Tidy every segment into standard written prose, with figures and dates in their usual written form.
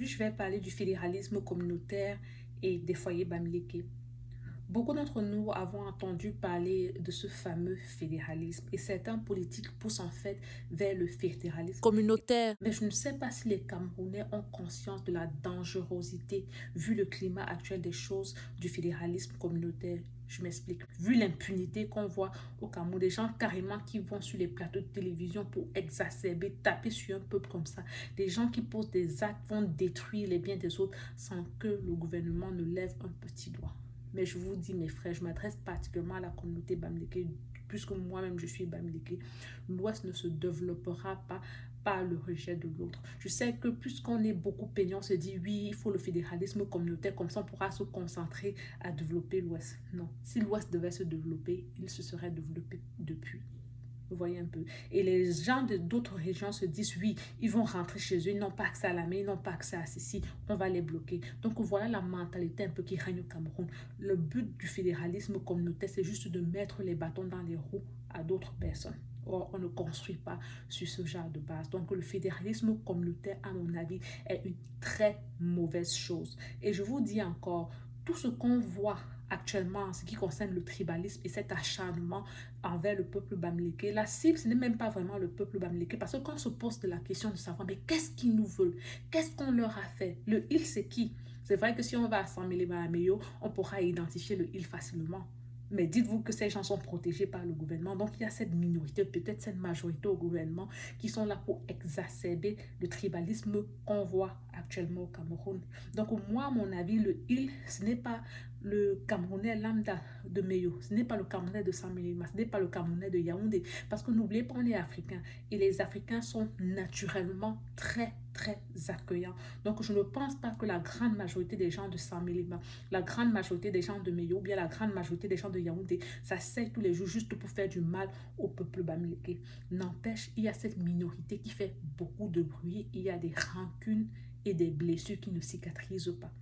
Je vais parler du fédéralisme communautaire et des foyers Bamileke. Beaucoup d'entre nous avons entendu parler de ce fameux fédéralisme et certains politiques poussent en fait vers le fédéralisme communautaire. Mais je ne sais pas si les Camerounais ont conscience de la dangerosité, vu le climat actuel des choses, du fédéralisme communautaire. Je m'explique. Vu l'impunité qu'on voit au Cameroun, des gens carrément qui vont sur les plateaux de télévision pour exacerber, taper sur un peuple comme ça. Des gens qui posent des actes vont détruire les biens des autres sans que le gouvernement ne lève un petit doigt. Mais je vous dis, mes frères, je m'adresse particulièrement à la communauté Bamileke, puisque moi-même je suis Bamileke. L'Ouest ne se développera pas par le rejet de l'autre. Je sais que puisqu'on est beaucoup peignant, on se dit oui, il faut le fédéralisme communautaire, comme ça on pourra se concentrer à développer l'Ouest. Non, si l'Ouest devait se développer, il se serait développé depuis. Vous voyez un peu. Et les gens d'autres régions se disent, oui, ils vont rentrer chez eux, ils n'ont pas accès à la mer, ils n'ont pas accès à ceci, on va les bloquer. Donc voilà la mentalité un peu qui règne au Cameroun. Le but du fédéralisme communautaire, c'est juste de mettre les bâtons dans les roues à d'autres personnes. Or, on ne construit pas sur ce genre de base. Donc, le fédéralisme communautaire, à mon avis, est une très mauvaise chose. Et je vous dis encore, tout ce qu'on voit actuellement en ce qui concerne le tribalisme et cet acharnement envers le peuple bamileke, la cible, ce n'est même pas vraiment le peuple bamileke, parce que quand on se pose de la question de savoir, mais qu'est-ce qu'ils nous veulent? Qu'est-ce qu'on leur a fait? Le il, c'est qui? C'est vrai que si on va à 100 000 Mahameyo, on pourra identifier le il facilement. Mais dites-vous que ces gens sont protégés par le gouvernement. Donc, il y a cette minorité, peut-être cette majorité au gouvernement qui sont là pour exacerber le tribalisme qu'on voit actuellement au Cameroun. Donc, moi, à mon avis, le il, ce n'est pas le Camerounais lambda de Meyo, ce n'est pas le Camerounais de Samilima, ce n'est pas le Camerounais de Yaoundé. Parce que n'oubliez pas, on est africain. Et les Africains sont naturellement très accueillants. Donc, je ne pense pas que la grande majorité des gens de Samilima, la grande majorité des gens de Meyo, ou bien la grande majorité des gens de Yaoundé, s'asseyent tous les jours juste pour faire du mal au peuple bamileke. N'empêche, il y a cette minorité qui fait beaucoup de bruit, il y a des rancunes et des blessures qui ne cicatrisent pas.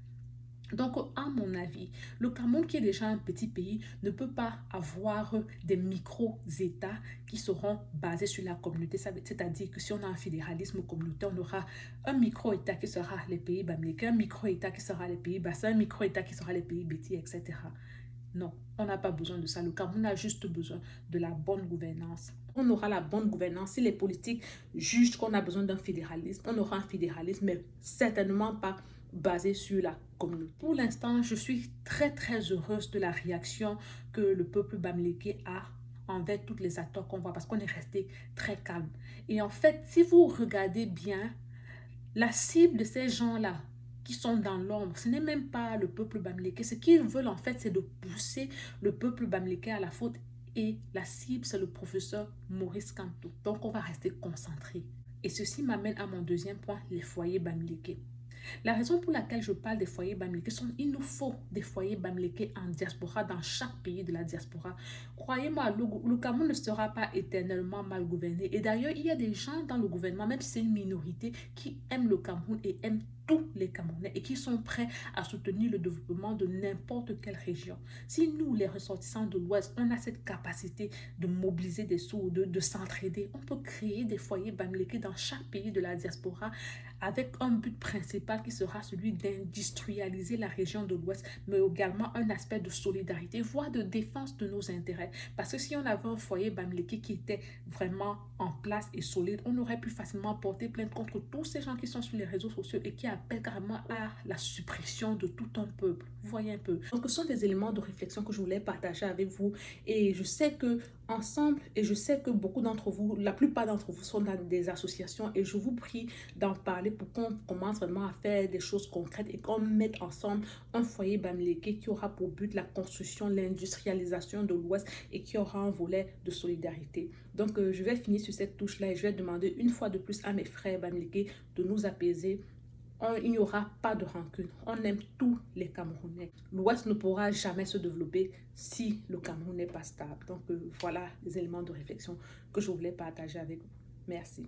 Donc, à mon avis, le Cameroun, qui est déjà un petit pays, ne peut pas avoir des micro-États qui seront basés sur la communauté. C'est-à-dire que si on a un fédéralisme communautaire, on aura un micro-État qui sera les pays Bamileke, un micro-État qui sera les pays Bassins, un micro-État qui sera les pays Béti, etc. Non, on n'a pas besoin de ça. Le Cameroun a juste besoin de la bonne gouvernance. On aura la bonne gouvernance. Si les politiques jugent qu'on a besoin d'un fédéralisme, on aura un fédéralisme, mais certainement pas basé sur la communauté. Pour l'instant, je suis très heureuse de la réaction que le peuple bamileke a envers toutes les attaques qu'on voit parce qu'on est resté très calme. Et en fait, si vous regardez bien, la cible de ces gens-là qui sont dans l'ombre, ce n'est même pas le peuple bamileke. Ce qu'ils veulent en fait, c'est de pousser le peuple bamileke à la faute. Et la cible, c'est le professeur Maurice Kamto. Donc, on va rester concentré. Et ceci m'amène à mon deuxième point, les foyers bamileke. La raison pour laquelle je parle des foyers bamileke, il nous faut des foyers bamileke en diaspora, dans chaque pays de la diaspora. Croyez-moi, le Cameroun ne sera pas éternellement mal gouverné. Et d'ailleurs, il y a des gens dans le gouvernement, même si c'est une minorité, qui aiment le Cameroun et aiment tous les Camerounais et qui sont prêts à soutenir le développement de n'importe quelle région. Si nous, les ressortissants de l'Ouest, on a cette capacité de mobiliser des sous, de s'entraider, on peut créer des foyers bamileke dans chaque pays de la diaspora avec un but principal qui sera celui d'industrialiser la région de l'Ouest, mais également un aspect de solidarité, voire de défense de nos intérêts. Parce que si on avait un foyer bamileke qui était vraiment en place et solide, on aurait pu facilement porter plainte contre tous ces gens qui sont sur les réseaux sociaux et qui appellent carrément à la suppression de tout un peuple. Vous voyez un peu. Donc, ce sont des éléments de réflexion que je voulais partager avec vous. Et je sais que ensemble, et je sais que beaucoup d'entre vous, la plupart d'entre vous sont dans des associations et je vous prie d'en parler pour qu'on commence vraiment à faire des choses concrètes et qu'on mette ensemble un foyer bamileke qui aura pour but la construction, l'industrialisation de l'Ouest et qui aura un volet de solidarité. Donc, je vais finir sur cette touche-là et je vais demander une fois de plus à mes frères bamileke de nous apaiser. Il n'y aura pas de rancune. On aime tous les Camerounais. L'Ouest ne pourra jamais se développer si le Cameroun n'est pas stable. Donc, voilà les éléments de réflexion que je voulais partager avec vous. Merci.